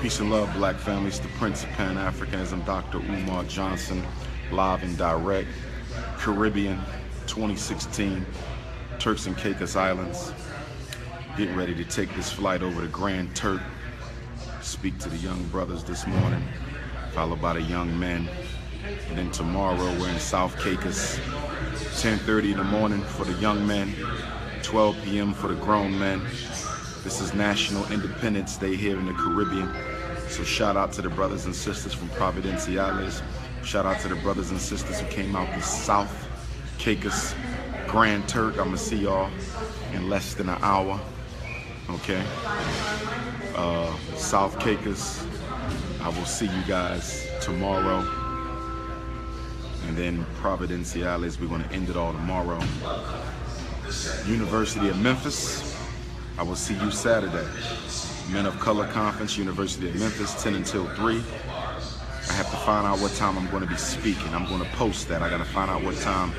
Peace and love, black families. The Prince of Pan-Africanism, Dr. Umar Johnson, live and direct. Caribbean, 2016, Turks and Caicos Islands. Getting ready to take this flight over to Grand Turk. Speak to the young brothers this morning, followed by the young men. And then tomorrow we're in South Caicos, 10:30 in the morning for the young men, 12 p.m. for the grown men. This is National Independence Day here in the Caribbean. So shout out to the brothers and sisters from Providenciales. Shout out to the brothers and sisters who came out to South Caicos, Grand Turk. I'm gonna see y'all in less than an hour. Okay. South Caicos, I will see you guys tomorrow. And then Providenciales, we're gonna end it all tomorrow. University of Memphis, I will see you Saturday. Men of Color Conference, University of Memphis, 10 until 3. I have to find out what time I'm going to be speaking. I'm going to post that. I got to find out what time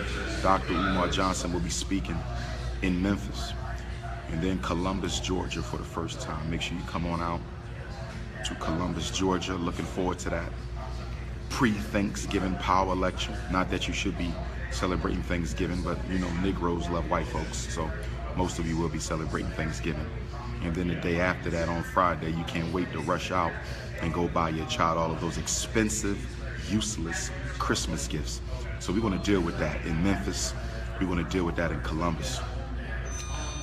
Dr. Umar Johnson will be speaking in Memphis. And then Columbus, Georgia for the first time. Make sure you come on out to Columbus, Georgia. Looking forward to that. Pre-Thanksgiving power lecture. Not that you should be celebrating Thanksgiving, but you know, Negroes love white folks. So most of you will be celebrating Thanksgiving. And then the day after that, on Friday, you can't wait to rush out and go buy your child all of those expensive, useless Christmas gifts. So we're going to deal with that in Memphis. We're going to deal with that in Columbus.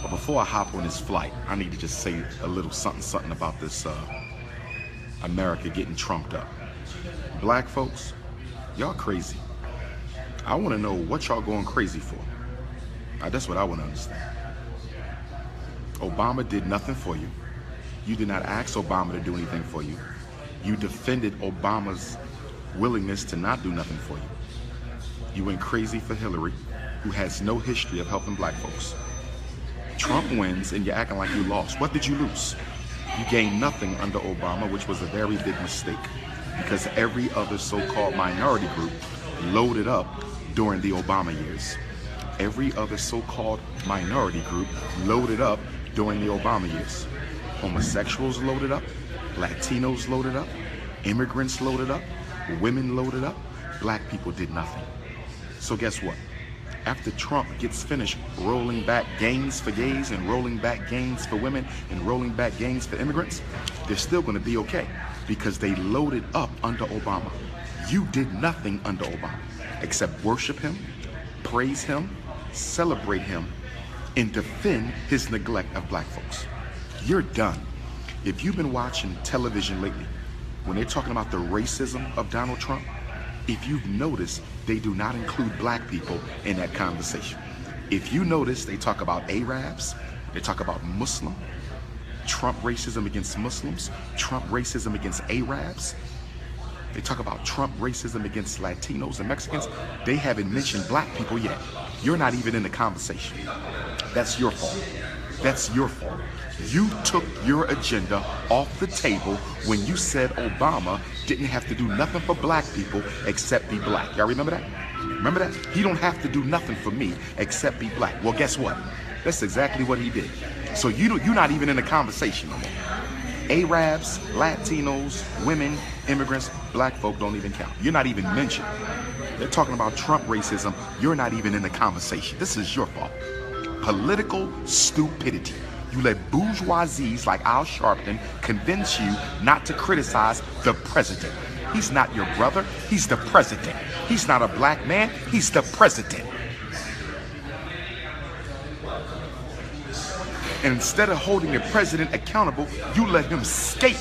But before I hop on this flight, I need to just say a little something about this America getting trumped up. Black folks, y'all crazy. I want to know what y'all going crazy for. That's what I want to understand. Obama did nothing for you. You did not ask Obama to do anything for you. You defended Obama's willingness to not do nothing for you. You went crazy for Hillary, who has no history of helping black folks. Trump wins and you're acting like you lost. What did you lose? You gained nothing under Obama, which was a very big mistake, because every other so-called minority group loaded up during the Obama years. Every other so-called minority group loaded up during the Obama years. Homosexuals loaded up, Latinos loaded up, immigrants loaded up, women loaded up, black people did nothing. So guess what? After Trump gets finished rolling back gains for gays and rolling back gains for women and rolling back gains for immigrants, they're still gonna be okay because they loaded up under Obama. You did nothing under Obama except worship him, praise him, celebrate him, and defend his neglect of black folks. You're done. If you've been watching television lately, when they're talking about the racism of Donald Trump, if you've noticed, they do not include black people in that conversation. If you notice, they talk about Arabs, they talk about Muslim, Trump racism against Muslims, Trump racism against Arabs. They talk about Trump racism against Latinos and Mexicans. They haven't mentioned black people yet. You're not even in the conversation. That's your fault. That's your fault. You took your agenda off the table when you said Obama didn't have to do nothing for black people except be black. Y'all remember that? Remember that? He don't have to do nothing for me except be black. Well, guess what? That's exactly what he did. So you're not even in the conversation no more. Arabs, Latinos, women, immigrants, black folk don't even count. You're not even mentioned. They're talking about Trump racism. You're not even in the conversation. This is your fault. Political stupidity. You let bourgeoisies like Al Sharpton convince you not to criticize the president. He's not your brother. He's the president. He's not a black man. He's the president. And instead of holding the president accountable, you let him skate.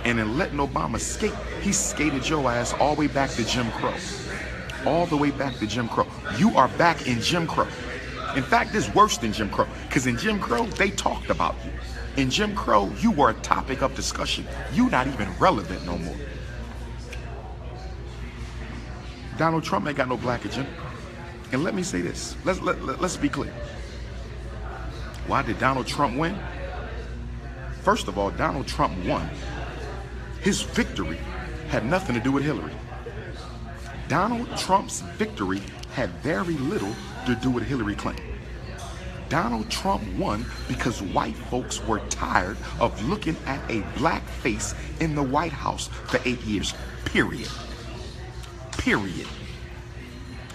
And in letting Obama skate, he skated your ass all the way back to Jim Crow. All the way back to Jim Crow. You are back in Jim Crow. In fact, it's worse than Jim Crow, because in Jim Crow, they talked about you. In Jim Crow, you were a topic of discussion. You're not even relevant no more. Donald Trump ain't got no black agenda. And let me say this. Let's be clear. Why did Donald Trump win? First of all, Donald Trump won. His victory had nothing to do with Hillary. Donald Trump's victory had very little to do with Hillary Clinton. Donald Trump won because white folks were tired of looking at a black face in the White House for 8 years. Period. Period.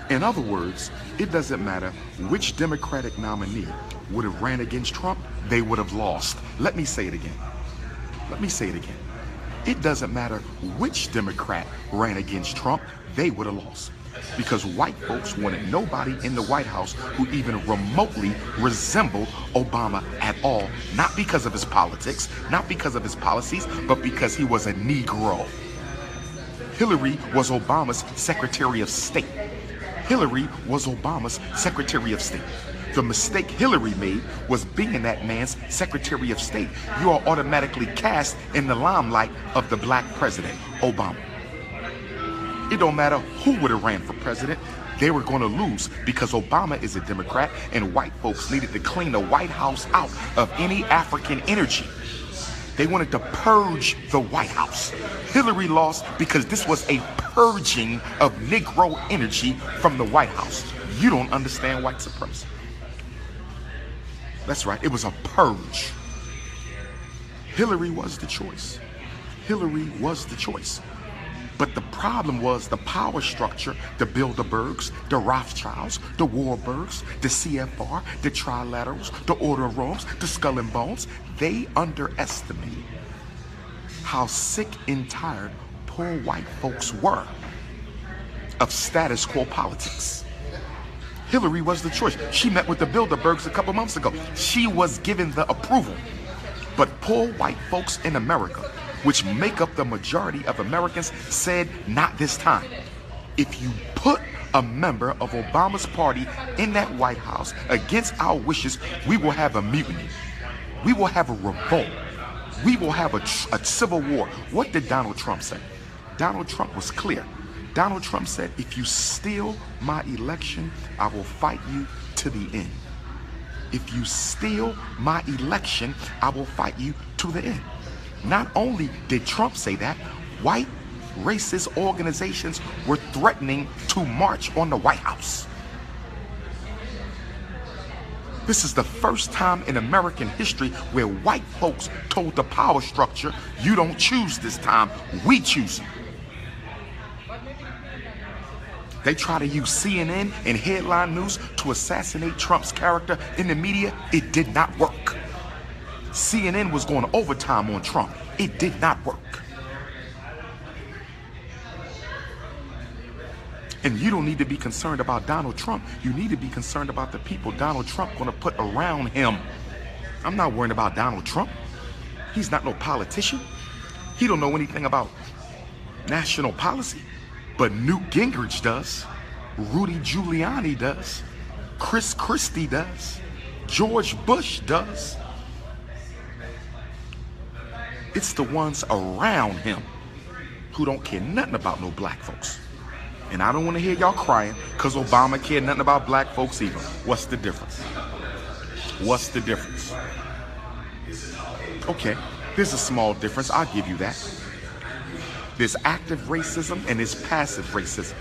In other words, it doesn't matter which Democratic nominee would have ran against Trump, they would have lost. Let me say it again. Let me say it again. It doesn't matter which Democrat ran against Trump, they would have lost. Because white folks wanted nobody in the White House who even remotely resembled Obama at all. Not because of his politics, not because of his policies, but because he was a Negro. Hillary was Obama's Secretary of State. Hillary was Obama's Secretary of State. The mistake Hillary made was being that man's Secretary of State. You are automatically cast in the limelight of the black president, Obama. It don't matter who would have ran for president, they were going to lose because Obama is a Democrat and white folks needed to clean the White House out of any African energy. They wanted to purge the White House. Hillary lost because this was a purging of Negro energy from the White House. You don't understand white supremacy. That's right, it was a purge. Hillary was the choice. Hillary was the choice. But the problem was the power structure, the Bilderbergs, the Rothschilds, the Warburgs, the CFR, the Trilaterals, the Order of Rome, the Skull and Bones. They underestimated how sick and tired poor white folks were of status quo politics. Hillary was the choice. She met with the Bilderbergs a couple months ago. She was given the approval. But poor white folks in America, which make up the majority of Americans, said not this time. If you put a member of Obama's party in that White House against our wishes, we will have a mutiny. We will have a revolt. We will have a civil war. What did Donald Trump say? Donald Trump was clear. Donald Trump said, if you steal my election, I will fight you to the end. If you steal my election, I will fight you to the end. Not only did Trump say that, white racist organizations were threatening to march on the White House. This is the first time in American history where white folks told the power structure, you don't choose this time, we choose you. They try to use CNN and headline news to assassinate Trump's character in the media. It did not work. CNN was going overtime on Trump. It did not work. And you don't need to be concerned about Donald Trump. You need to be concerned about the people Donald Trump going to put around him. I'm not worried about Donald Trump. He's not no politician. He don't know anything about national policy. But Newt Gingrich does. Rudy Giuliani does. Chris Christie does. George Bush does. It's the ones around him who don't care nothing about no black folks. And I don't want to hear y'all crying because Obama cared nothing about black folks either. What's the difference? What's the difference? Okay, there's a small difference. I'll give you that. There's active racism and there's passive racism.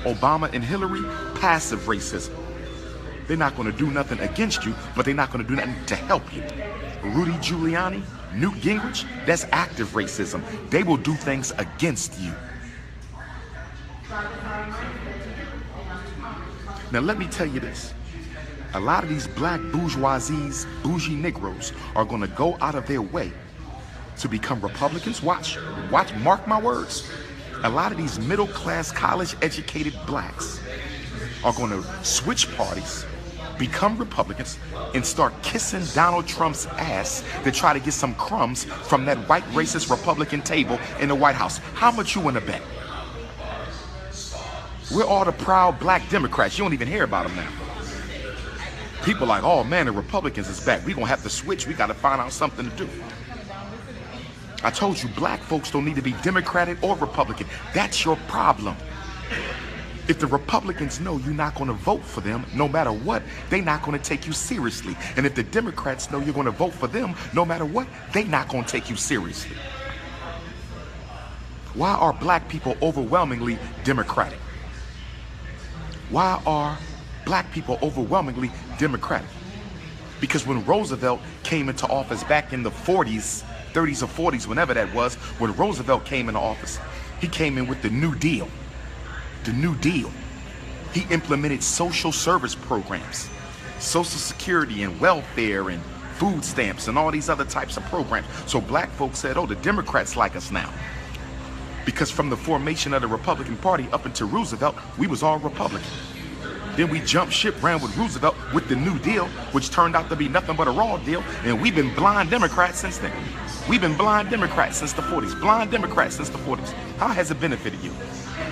Obama and Hillary, passive racism. They're not going to do nothing against you, but they're not going to do nothing to help you. Rudy Giuliani, Newt Gingrich, that's active racism. They will do things against you. Now let me tell you this. A lot of these black bourgeoisies, bougie Negroes, are going to go out of their way to become Republicans. Watch, mark my words. A lot of these middle-class, college-educated blacks are going to switch parties, become Republicans, and start kissing Donald Trump's ass to try to get some crumbs from that white racist Republican table in the White House. How much you want to bet? We're all the proud black Democrats. You don't even hear about them now. People like, oh man, the Republicans is back. We're going to have to switch. We got to find out something to do. I told you, black folks don't need to be Democratic or Republican. That's your problem. If the Republicans know you're not going to vote for them, no matter what, they're not going to take you seriously. And if the Democrats know you're going to vote for them, no matter what, they're not going to take you seriously. Why are black people overwhelmingly Democratic? Why are black people overwhelmingly Democratic? Because when Roosevelt came into office back in the 40s, 30s or 40s, whenever that was, when Roosevelt came into office, he came in with the New Deal. The New Deal. He implemented social service programs, Social Security and welfare and food stamps and all these other types of programs. So black folks said, oh, the Democrats like us now. Because from the formation of the Republican Party up until Roosevelt, we was all Republican. Then we jumped ship, ran with Roosevelt with the New Deal, which turned out to be nothing but a raw deal. And we've been blind Democrats since then. We've been blind Democrats since the 40s. Blind Democrats since the 40s. How has it benefited you?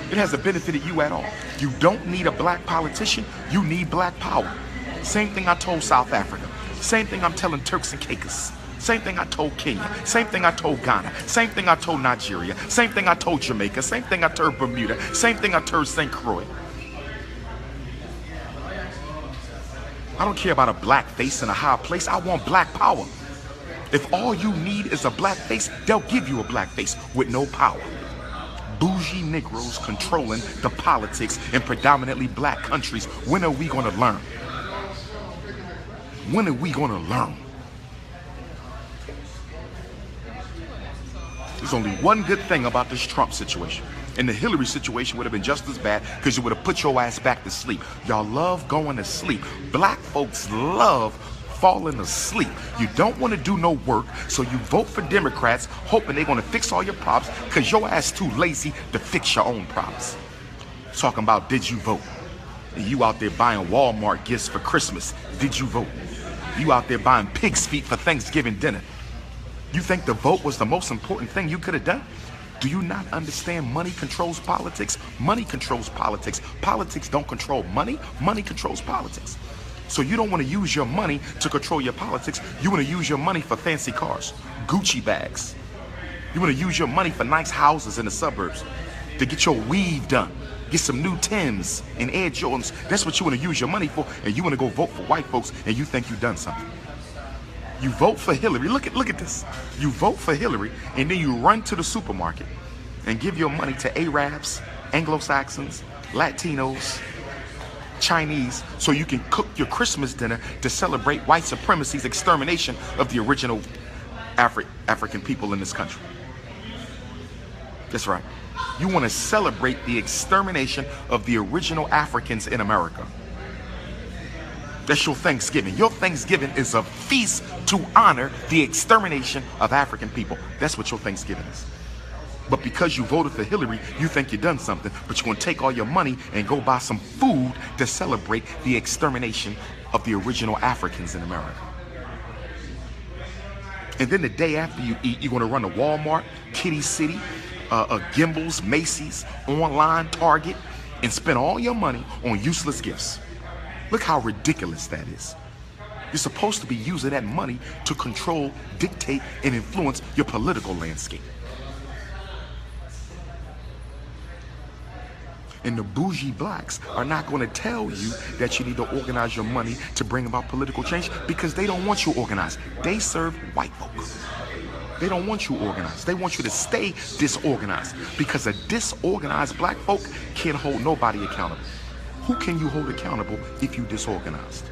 It hasn't benefited you at all. You don't need a black politician. You need black power. Same thing I told South Africa. Same thing I'm telling Turks and Caicos. Same thing I told Kenya. Same thing I told Ghana. Same thing I told Nigeria. Same thing I told Jamaica. Same thing I told Bermuda. Same thing I told St. Croix. I don't care about a black face in a high place. I want black power. If all you need is a black face, they'll give you a black face with no power. Bougie Negroes controlling the politics in predominantly black countries. When are we going to learn? When are we going to learn? There's only one good thing about this Trump situation. And the Hillary situation would have been just as bad because you would have put your ass back to sleep. Y'all love going to sleep. Black folks love falling asleep. You don't want to do no work, so you vote for Democrats hoping they're going to fix all your problems because your ass too lazy to fix your own problems. Talking about did you vote? You out there buying Walmart gifts for Christmas. Did you vote? You out there buying pig's feet for Thanksgiving dinner. You think the vote was the most important thing you could have done? Do you not understand money controls politics? Money controls politics. Politics don't control money. Money controls politics. So you don't want to use your money to control your politics. You want to use your money for fancy cars, Gucci bags. You want to use your money for nice houses in the suburbs, to get your weave done, get some new Timbs and Air Jordans. That's what you want to use your money for, and you want to go vote for white folks, and you think you've done something. You vote for Hillary. Look at this. You vote for Hillary, and then you run to the supermarket and give your money to Arabs, Anglo-Saxons, Latinos, Chinese, so you can cook your Christmas dinner to celebrate white supremacy's extermination of the original African people in this country. That's right. You want to celebrate the extermination of the original Africans in America. That's your Thanksgiving. Your Thanksgiving is a feast to honor the extermination of African people. That's what your Thanksgiving is. But because you voted for Hillary, you think you've done something, but you're going to take all your money and go buy some food to celebrate the extermination of the original Africans in America. And then the day after you eat, you're going to run to Walmart, Kitty City, Gimbel's, Macy's, online, Target, and spend all your money on useless gifts. Look how ridiculous that is. You're supposed to be using that money to control, dictate, and influence your political landscape. And the bougie blacks are not going to tell you that you need to organize your money to bring about political change because they don't want you organized. They serve white folk. They don't want you organized. They want you to stay disorganized because a disorganized black folk can't hold nobody accountable. Who can you hold accountable if you disorganized?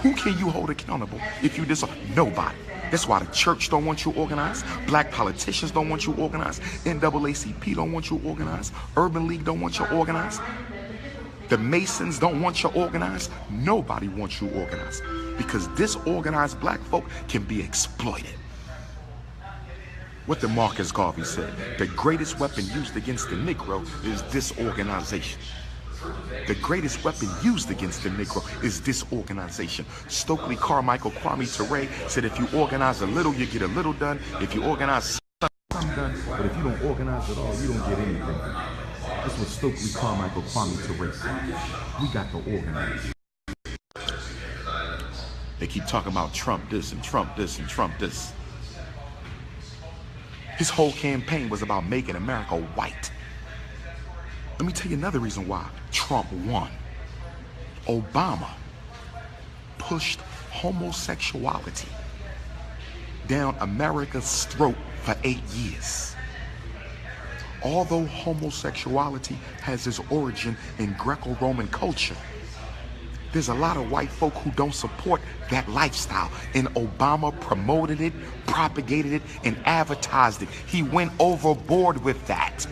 Who can you hold accountable if you disorganized? Nobody. That's why the church don't want you organized. Black politicians don't want you organized. NAACP don't want you organized. Urban League don't want you organized. The Masons don't want you organized. Nobody wants you organized because disorganized black folk can be exploited. What did Marcus Garvey say? The greatest weapon used against the Negro is disorganization. The greatest weapon used against the Negro is disorganization. Stokely Carmichael Kwame Ture said if you organize a little, you get a little done. If you organize some done, but if you don't organize at all, you don't get anything done. That's what Stokely Carmichael Kwame Ture said. We got to organize. They keep talking about Trump this and Trump this and Trump this. His whole campaign was about making America white. Let me tell you another reason why Trump won. Obama pushed homosexuality down America's throat for 8 years. Although homosexuality has its origin in Greco-Roman culture, There's a lot of white folk who don't support that lifestyle, and Obama promoted it, propagated it, and advertised it. He went overboard with that.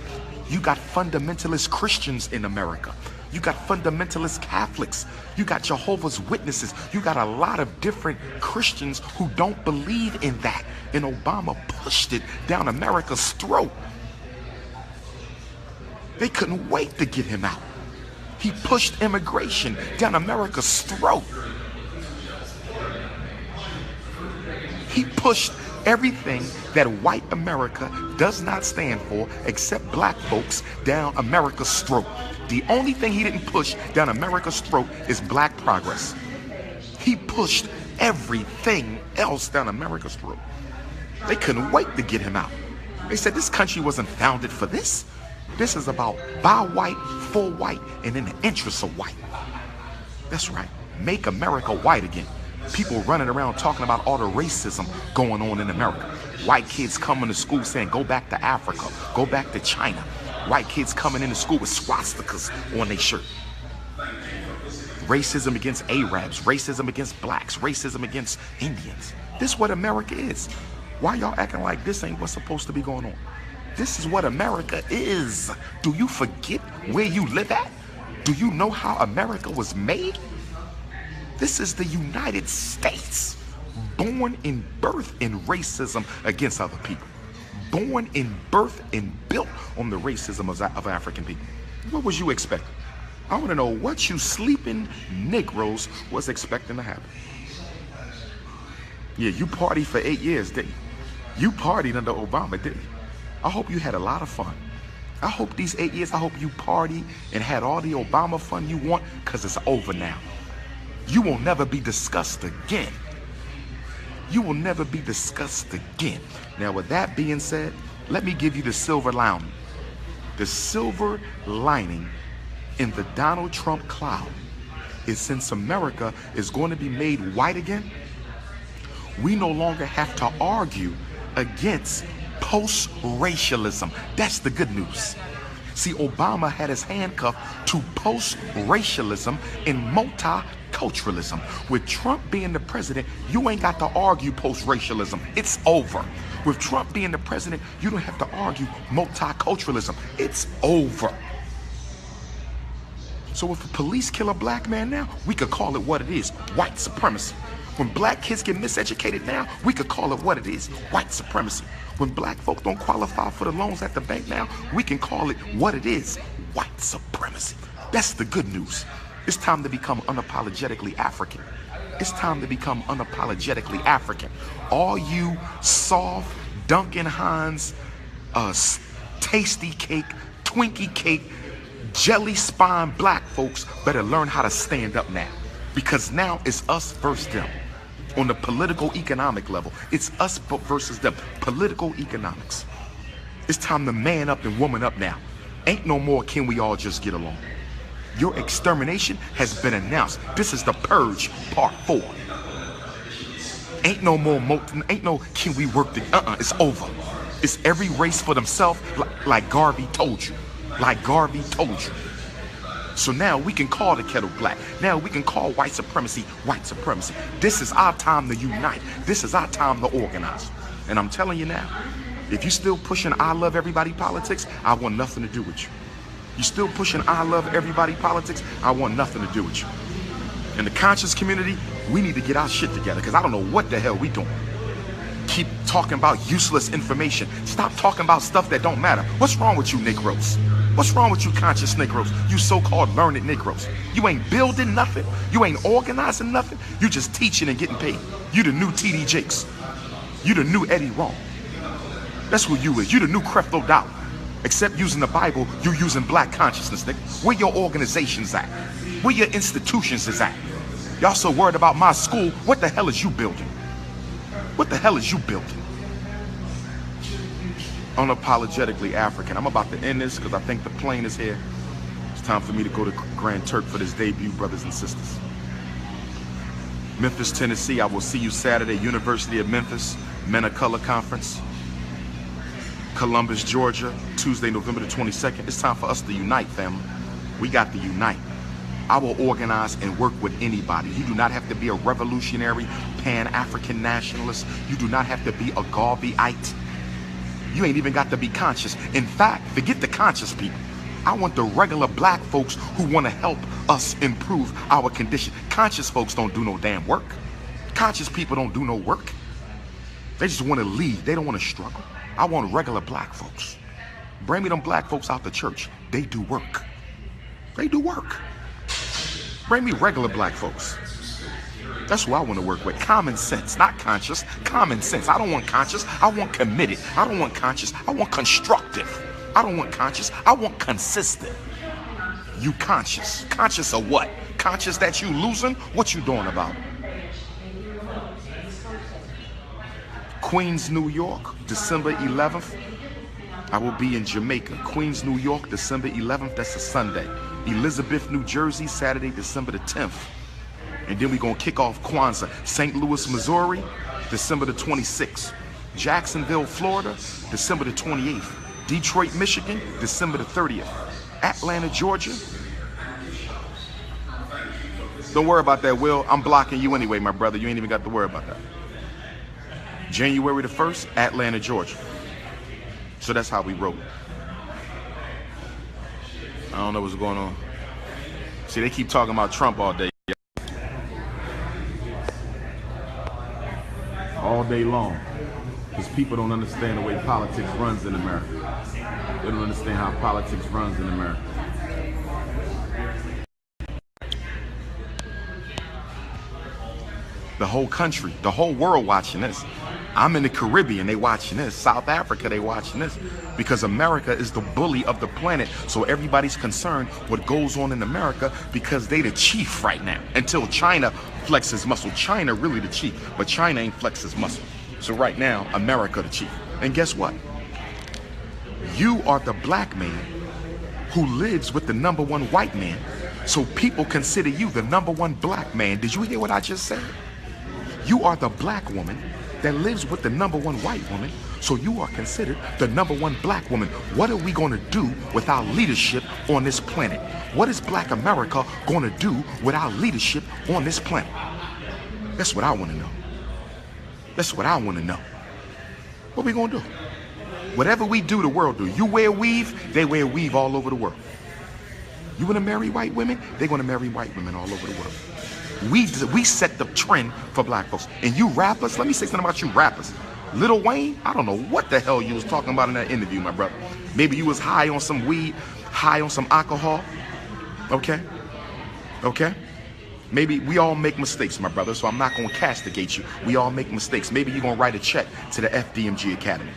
You got fundamentalist Christians in America. You got fundamentalist Catholics. You got Jehovah's Witnesses. You got a lot of different Christians who don't believe in that. And Obama pushed it down America's throat. They couldn't wait to get him out. He pushed immigration down America's throat. He pushed everything that white America does not stand for except black folks down America's throat. The only thing he didn't push down America's throat is black progress. He pushed everything else down America's throat. They couldn't wait to get him out. They said this country wasn't founded for this. This is about by white, for white, and in the interests of white. That's right. Make America white again. People running around talking about all the racism going on in America. White kids coming to school saying, go back to Africa, go back to China. White kids coming into school with swastikas on their shirt. Racism against Arabs, racism against blacks, racism against Indians. This is what America is. Why y'all acting like this ain't what's supposed to be going on? This is what America is. Do you forget where you live at? Do you know how America was made? This is the United States, born in birth in racism against other people. Born in birth and built on the racism of African people. What was you expecting? I want to know what you sleeping Negroes was expecting to happen. Yeah, you partied for 8 years, didn't you? You partied under Obama, didn't you? I hope you had a lot of fun. I hope these 8 years, I hope you partied and had all the Obama fun you want, because it's over now. You will never be discussed again. You will never be discussed again. Now, with that being said, let me give you the silver lining. The silver lining in the Donald Trump cloud is, since America is going to be made white again, we no longer have to argue against post-racialism. That's the good news. See, Obama had his handcuffed to post-racialism and multiculturalism. With Trump being the president, you ain't got to argue post-racialism. It's over. With Trump being the president, you don't have to argue multiculturalism. It's over. So if the police kill a black man now, we could call it what it is, white supremacy. When black kids get miseducated now, we could call it what it is, white supremacy. When black folk don't qualify for the loans at the bank now, we can call it what it is, white supremacy. That's the good news. It's time to become unapologetically African. It's time to become unapologetically African. All you soft Duncan Hines, tasty cake, Twinkie cake, jelly spine black folks better learn how to stand up now. Because now it's us versus them. On the political economic level, it's us versus them. Political economics. It's time to man up and woman up now. Ain't no more can we all just get along. Your extermination has been announced. This is the purge part 4. Ain't no more ain't no can we work together. It's over. It's every race for themselves, like Garvey told you. Like Garvey told you. So now we can call the kettle black. Now we can call white supremacy white supremacy. This is our time to unite. This is our time to organize. And I'm telling you now, if you're still pushing I love everybody politics, I want nothing to do with you. You're still pushing I love everybody politics, I want nothing to do with you. In the conscious community, we need to get our shit together, because I don't know what the hell we doing. Keep talking about useless information. Stop talking about stuff that don't matter. What's wrong with you Negroes? What's wrong with you conscious Negroes? You so-called learned Negroes. You ain't building nothing. You ain't organizing nothing. You just teaching and getting paid. You the new T.D. Jakes. You the new Eddie Wrong. That's who you is. You the new Creflo Dollar. Except using the Bible, you using black consciousness, nigga. Where your organizations at? Where your institutions is at? Y'all so worried about my school. What the hell is you building? What the hell is you building? Unapologetically African. I'm about to end this because I think the plane is here. It's time for me to go to Grand Turk for this debut, brothers and sisters. Memphis, Tennessee. I will see you Saturday. University of Memphis, Men of Color Conference. Columbus, Georgia, Tuesday, November the 22nd. It's time for us to unite, family. We got to unite. I will organize and work with anybody. You do not have to be a revolutionary, Pan-African nationalist. You do not have to be a Garveyite. You ain't even got to be conscious. In fact, forget the conscious people. I want the regular black folks who want to help us improve our condition. Conscious folks don't do no damn work. Conscious people don't do no work. They just want to lead. They don't want to struggle. I want regular black folks. Bring me them black folks out the church. They do work. They do work. Bring me regular black folks. That's who I want to work with. Common sense, not conscious. Common sense. I don't want conscious. I want committed. I don't want conscious. I want constructive. I don't want conscious. I want consistent. You conscious. Conscious of what? Conscious that you losing? What you doing about it? Queens, New York, December 11th. I will be in Jamaica. Queens, New York, December 11th. That's a Sunday. Elizabeth, New Jersey, Saturday, December the 10th. And then we're going to kick off Kwanzaa. St. Louis, Missouri, December the 26th. Jacksonville, Florida, December the 28th. Detroit, Michigan, December the 30th. Atlanta, Georgia. Don't worry about that, Will. I'm blocking you anyway, my brother. You ain't even got to worry about that. January the 1st, Atlanta, Georgia. So that's how we roll. I don't know what's going on. See, they keep talking about Trump all day. All day long. Because people don't understand the way politics runs in America. They don't understand how politics runs in America. The whole country, the whole world watching this. I'm in the Caribbean, they watching this. South Africa, they watching this. Because America is the bully of the planet. So everybody's concerned what goes on in America because they the chief right now. Until China flexes muscle. China really the chief, but China ain't flexes muscle. So right now, America the chief. And guess what? You are the black man who lives with the #1 white man. So people consider you the #1 black man. Did you hear what I just said? You are the black woman that lives with the #1 white woman. So you are considered the #1 black woman. What are we going to do with our leadership on this planet? What is black America going to do with our leadership on this planet? That's what I want to know. That's what I want to know. What we going to do? Whatever we do, the world do. You wear weave, they wear weave all over the world. You want to marry white women? They're going to marry white women all over the world. We set the trend for black folks. And you rappers, let me say something about you rappers. Lil Wayne, I don't know what the hell you was talking about in that interview, my brother. Maybe you was high on some weed, high on some alcohol. Okay? Okay? Maybe we all make mistakes, my brother, so I'm not going to castigate you. We all make mistakes. Maybe you're going to write a check to the FDMG Academy.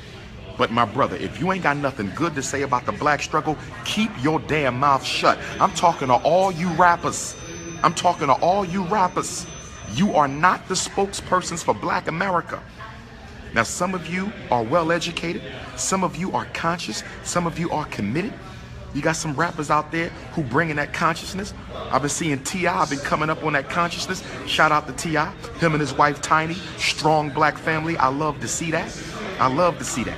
But my brother, if you ain't got nothing good to say about the black struggle, keep your damn mouth shut. I'm talking to all you rappers. I'm talking to all you rappers. You are not the spokespersons for black America. Now, some of you are well educated. Some of you are conscious. Some of you are committed. You got some rappers out there who bringing that consciousness. I've been seeing T.I. been coming up on that consciousness. Shout out to T.I. Him and his wife, Tiny. Strong black family. I love to see that. I love to see that.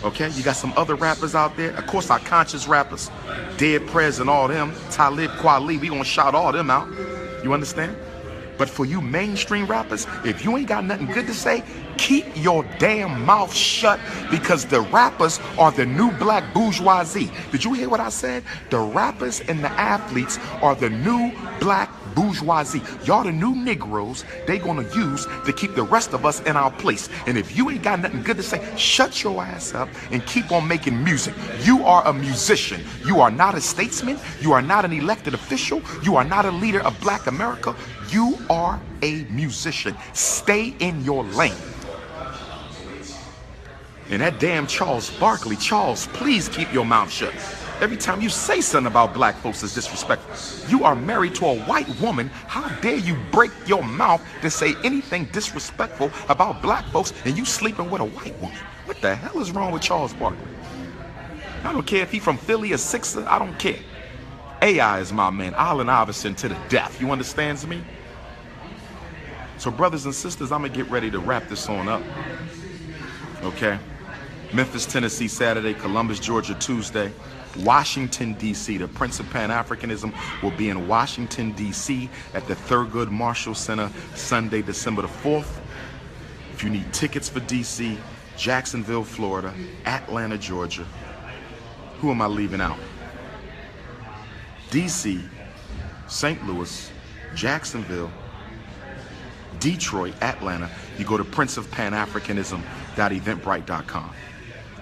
Okay, you got some other rappers out there. Of course, our conscious rappers. Dead Prez and all them. Talib Kweli. We gonna shout all them out. You understand? But for you mainstream rappers, if you ain't got nothing good to say, keep your damn mouth shut, because the rappers are the new black bourgeoisie. Did you hear what I said? The rappers and the athletes are the new black bourgeoisie. Y'all the new Negroes they gonna use to keep the rest of us in our place. And if you ain't got nothing good to say, shut your ass up and keep on making music. You are a musician. You are not a statesman. You are not an elected official. You are not a leader of black America. You are a musician. Stay in your lane. And that damn Charles Barkley, Charles, please keep your mouth shut. Every time you say something about black folks is disrespectful. You are married to a white woman. How dare you break your mouth to say anything disrespectful about black folks, and you sleeping with a white woman? What the hell is wrong with Charles Barkley? I don't care if he from Philly or Sixer. I don't care. AI is my man. Allen Iverson to the death. You understands me? So brothers and sisters, I'm going to get ready to wrap this on up. Okay? Memphis, Tennessee, Saturday. Columbus, Georgia, Tuesday. Washington, D.C. The Prince of Pan-Africanism will be in Washington, D.C. at the Thurgood Marshall Center, Sunday, December the 4th. If you need tickets for D.C., Jacksonville, Florida, Atlanta, Georgia. Who am I leaving out? D.C., St. Louis, Jacksonville, Detroit, Atlanta. You go to princeofpanafricanism.eventbrite.com.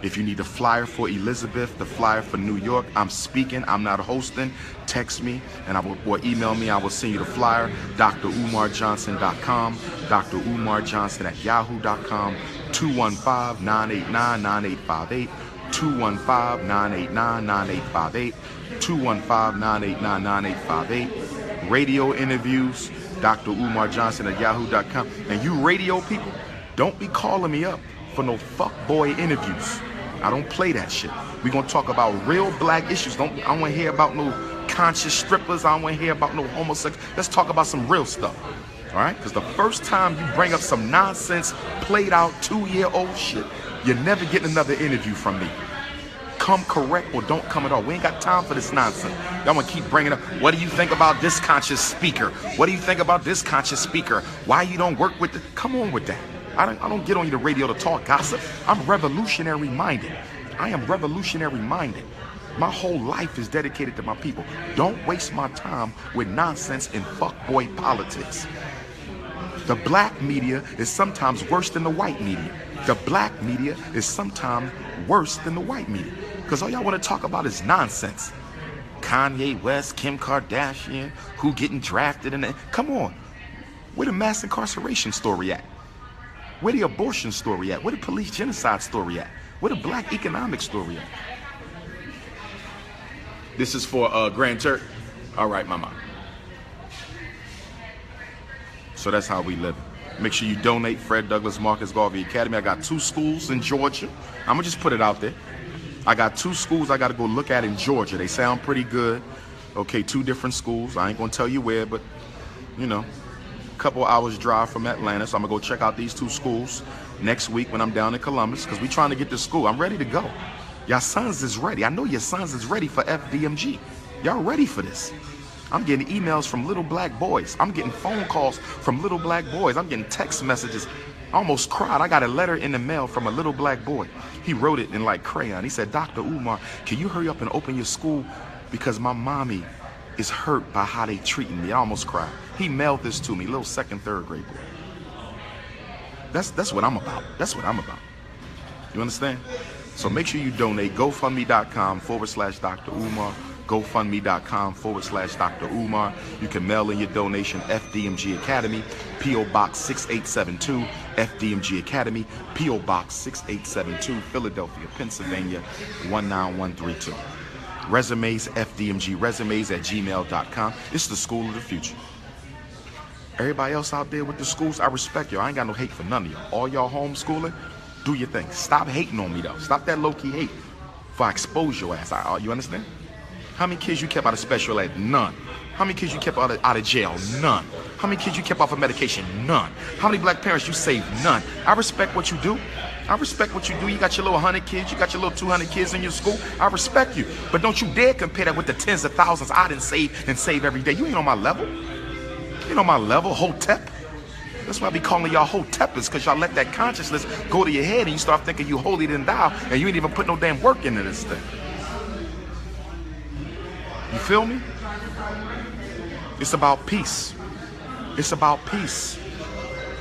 If you need a flyer for Elizabeth, the flyer for New York, I'm speaking, I'm not hosting, text me and or email me. I will send you the flyer. DrUmarJohnson.com, DrUmarJohnson@yahoo.com, 215-989-9858, 215-989-9858, 215-989-9858. Radio interviews, DrUmarJohnson@yahoo.com. And you radio people, don't be calling me up for no fuckboy interviews. I don't play that shit. We're gonna talk about real black issues. I don't want to hear about no conscious strippers. I don't want to hear about no homosexuals. Let's talk about some real stuff. All right? Because the first time you bring up some nonsense, played out 2-year-old shit, you're never getting another interview from me. Come correct or don't come at all. We ain't got time for this nonsense. Y'all want to keep bringing up, what do you think about this conscious speaker? What do you think about this conscious speaker? Why you don't work with the... Come on with that. I don't get on the radio to talk gossip. I'm revolutionary minded. I am revolutionary minded. My whole life is dedicated to my people. Don't waste my time with nonsense and fuckboy politics. The black media is sometimes worse than the white media. The black media is sometimes worse than the white media. Because all y'all want to talk about is nonsense. Kanye West, Kim Kardashian, who getting drafted in the... Come on. Where the mass incarceration story at? Where the abortion story at? Where the police genocide story at? Where the black economic story at? This is for Grand Turk. All right, mama. So that's how we live. Make sure you donate. Fred Douglass Marcus Garvey Academy. I got 2 schools in Georgia. I'm gonna just put it out there. I got 2 schools I gotta go look at in Georgia. They sound pretty good. Okay, 2 different schools. I ain't gonna tell you where, but you know, a couple hours drive from Atlanta. So I'm gonna go check out these 2 schools next week when I'm down in Columbus, because we trying to get to school. I'm ready to go. Y'all sons is ready. I know your sons is ready for FDMG. Y'all ready for this? I'm getting emails from little black boys. I'm getting phone calls from little black boys. I'm getting text messages. I almost cried. I got a letter in the mail from a little black boy. He wrote it in like crayon. He said, Dr. Umar, can you hurry up and open your school? Because my mommy is hurt by how they treating me. I almost cried. He mailed this to me, little 2nd, 3rd grade boy. That's what I'm about. That's what I'm about. You understand? So make sure you donate. GoFundMe.com/Dr. Umar. GoFundMe.com/Dr. Umar. You can mail in your donation. FDMG Academy, P.O. Box 6872, FDMG Academy, P.O. Box 6872, Philadelphia, Pennsylvania 19132. Resumes, FDMG resumes @gmail.com. It's the school of the future. Everybody else out there with the schools, I respect you. I ain't got no hate for none of y'all. All y'all homeschooling, do your thing. Stop hating on me though. Stop that low-key hate before I expose your ass. You understand? How many kids you kept out of special ed? None. How many kids you kept out of jail? None. How many kids you kept off of medication? None. How many black parents you saved? None. I respect what you do. I respect what you do. You got your little 100 kids. You got your little 200 kids in your school. I respect you. But don't you dare compare that with the tens of thousands I done save and save every day. You ain't on my level. You ain't on my level, Hotep. That's why I be calling y'all Hoteppers, because y'all let that consciousness go to your head and you start thinking you holier than thou and you ain't even put no damn work into this thing. You feel me? It's about peace. It's about peace.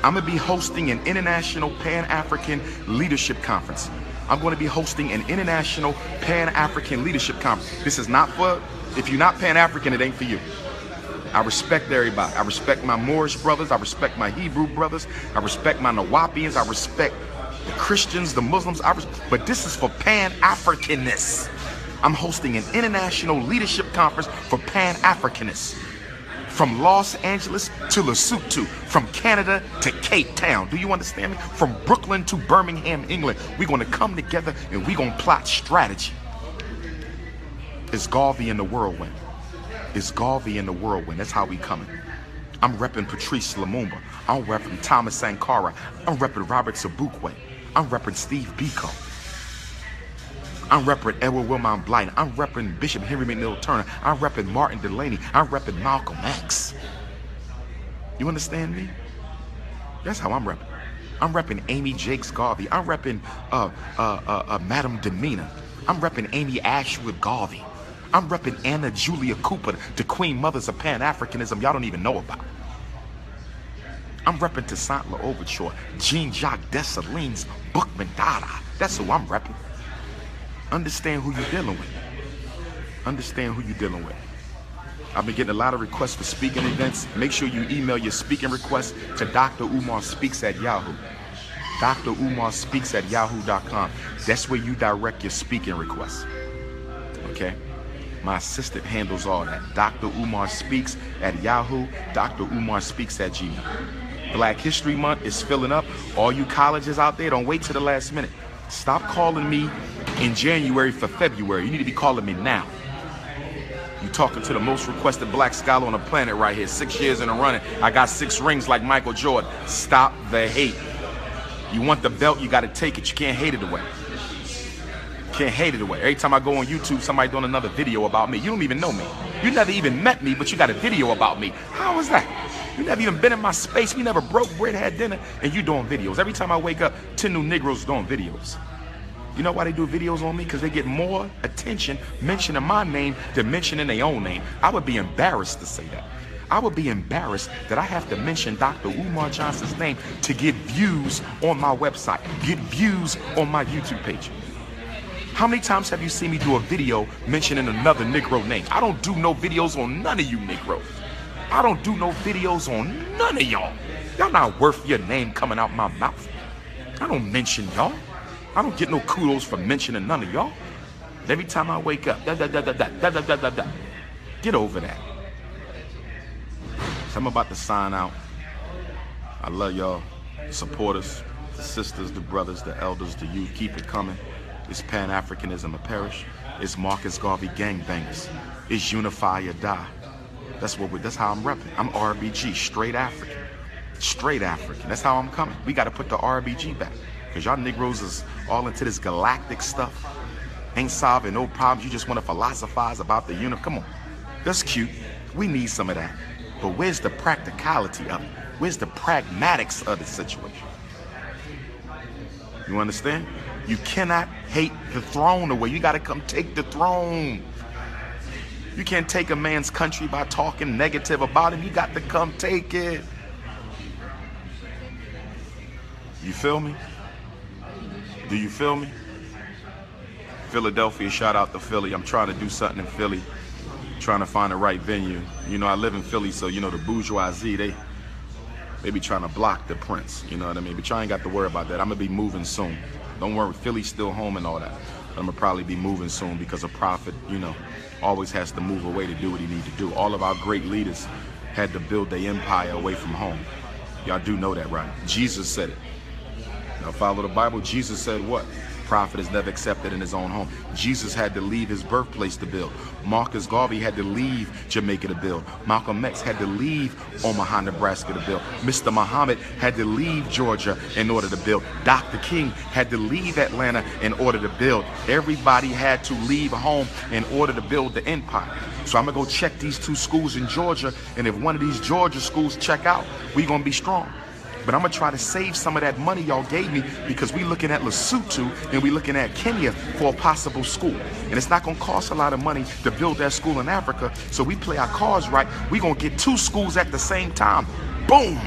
I'm going to be hosting an International Pan-African Leadership Conference. I'm going to be hosting an International Pan-African Leadership Conference. This is not for, if you're not Pan-African, it ain't for you. I respect everybody. I respect my Moorish brothers. I respect my Hebrew brothers. I respect my Nawapians. I respect the Christians, the Muslims. But this is for Pan-Africanists. I'm hosting an international leadership conference for Pan-Africanists. From Los Angeles to Lesotho, from Canada to Cape Town. Do you understand me? From Brooklyn to Birmingham, England. We're going to come together and we're going to plot strategy. It's Garvey in the whirlwind. It's Garvey in the whirlwind. That's how we coming. I'm repping Patrice Lumumba. I'm repping Thomas Sankara. I'm repping Robert Sobukwe. I'm repping Steve Biko. I'm repping Edward Wilmot Blyton. I'm repping Bishop Henry McNeil Turner. I'm repping Martin Delaney. I'm repping Malcolm X. You understand me? That's how I'm repping. I'm repping Amy Jakes Garvey. I'm repping Madam Demeanor. I'm repping Amy Ashwood Garvey. I'm repping Anna Julia Cooper, the queen mothers of Pan-Africanism y'all don't even know about. I'm repping Toussaint L'Ouverture, Jean-Jacques Dessalines, Bookman Dada. That's who I'm repping. Understand who you're dealing with. Understand who you're dealing with. I've been getting a lot of requests for speaking events. Make sure you email your speaking requests to drumarspeaks@yahoo. drumarspeaks@yahoo.com. That's where you direct your speaking requests. Okay? My assistant handles all that. drumarspeaks@yahoo, drumarspeaks@gmail. Black History Month is filling up. All you colleges out there, don't wait till the last minute. Stop calling me in January for February. You need to be calling me now. You talking to the most requested black scholar on the planet right here. 6 years in a running. I got 6 rings like Michael Jordan. Stop the hate. You want the belt, you got to take it. You can't hate it away. Can't hate it away. Every time I go on YouTube, somebody doing another video about me. You don't even know me. You never even met me, but you got a video about me. How is that? You never even been in my space. We never broke bread, had dinner, and you doing videos. Every time I wake up, 10 new Negroes doing videos. You know why they do videos on me? Because they get more attention mentioning my name than mentioning their own name. I would be embarrassed to say that. I would be embarrassed that I have to mention Dr. Umar Johnson's name to get views on my website, get views on my YouTube page. How many times have you seen me do a video mentioning another Negro name? I don't do no videos on none of you Negroes. I don't do no videos on none of y'all. Y'all not worth your name coming out my mouth. I don't mention y'all. I don't get no kudos for mentioning none of y'all. Every time I wake up, get over that. So I'm about to sign out. I love y'all, supporters, the sisters, the brothers, the elders, the youth. Keep it coming. It's Pan-Africanism or perish. It's Marcus Garvey gangbangers. It's unify or die. That's how I'm repping. I'm RBG, straight African. Straight African. That's how I'm coming. We got to put the RBG back. Because y'all Negroes is all into this galactic stuff. Ain't solving no problems. You just want to philosophize about the universe. Come on. That's cute. We need some of that. But where's the practicality of it? Where's the pragmatics of the situation? You understand? You cannot hate the throne away. You got to come take the throne. You can't take a man's country by talking negative about him. You got to come take it. You feel me? Do you feel me? Philadelphia, shout out to Philly. I'm trying to do something in Philly. Trying to find the right venue. You know, I live in Philly, so you know the bourgeoisie, they be trying to block the prince. You know what I mean? But y'all ain't got to worry about that. I'm gonna be moving soon. Don't worry, Philly's still home and all that. But I'm gonna probably be moving soon because a prophet, you know, always has to move away to do what he needs to do. All of our great leaders had to build their empire away from home. Y'all do know that, right? Jesus said it. Now follow the Bible. Jesus said what? Prophet is never accepted in his own home. Jesus had to leave his birthplace to build. Marcus Garvey had to leave Jamaica to build. Malcolm X had to leave Omaha, Nebraska to build. Mr. Muhammad had to leave Georgia in order to build. Dr. King had to leave Atlanta in order to build. Everybody had to leave home in order to build the empire. So I'm gonna go check these 2 schools in Georgia, and if one of these Georgia schools check out, we gonna be strong. But I'm gonna try to save some of that money y'all gave me because we looking at Lesotho and we looking at Kenya for a possible school. And it's not gonna cost a lot of money to build that school in Africa. So we play our cards right. We gonna get 2 schools at the same time. Boom.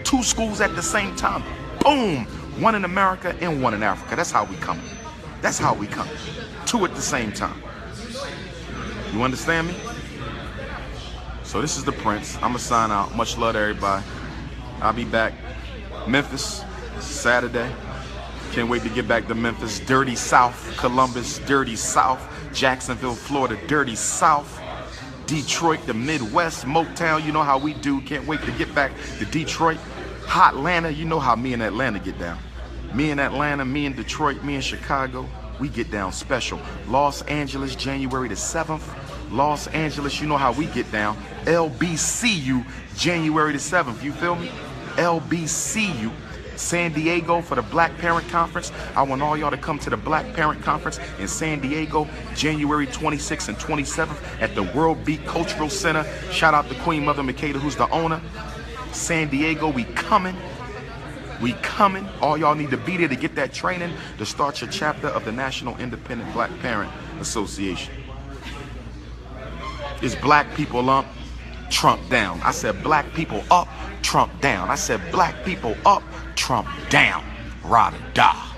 2 schools at the same time. Boom. One in America and one in Africa. That's how we come. That's how we come. 2 at the same time. You understand me? So this is the Prince. I'm gonna sign out. Much love to everybody. I'll be back. Memphis, Saturday. Can't wait to get back to Memphis. Dirty South, Columbus, Dirty South, Jacksonville, Florida, Dirty South, Detroit, the Midwest, Motown. You know how we do. Can't wait to get back to Detroit. Hot Atlanta. You know how me and Atlanta get down. Me in Atlanta, me in Detroit, me in Chicago. We get down special. Los Angeles, January the 7th. Los Angeles, you know how we get down. LBCU, January the 7th. You feel me? LBCU, San Diego for the Black Parent Conference. I want all y'all to come to the Black Parent Conference in San Diego, January 26th and 27th at the World Beat Cultural Center. Shout out to Queen Mother Makeda, who's the owner. San Diego, we coming. We coming. All y'all need to be there to get that training to start your chapter of the National Independent Black Parent Association. It's black people up, Trump down. I said black people up, Trump down. I said black people up, Trump down. Rada da.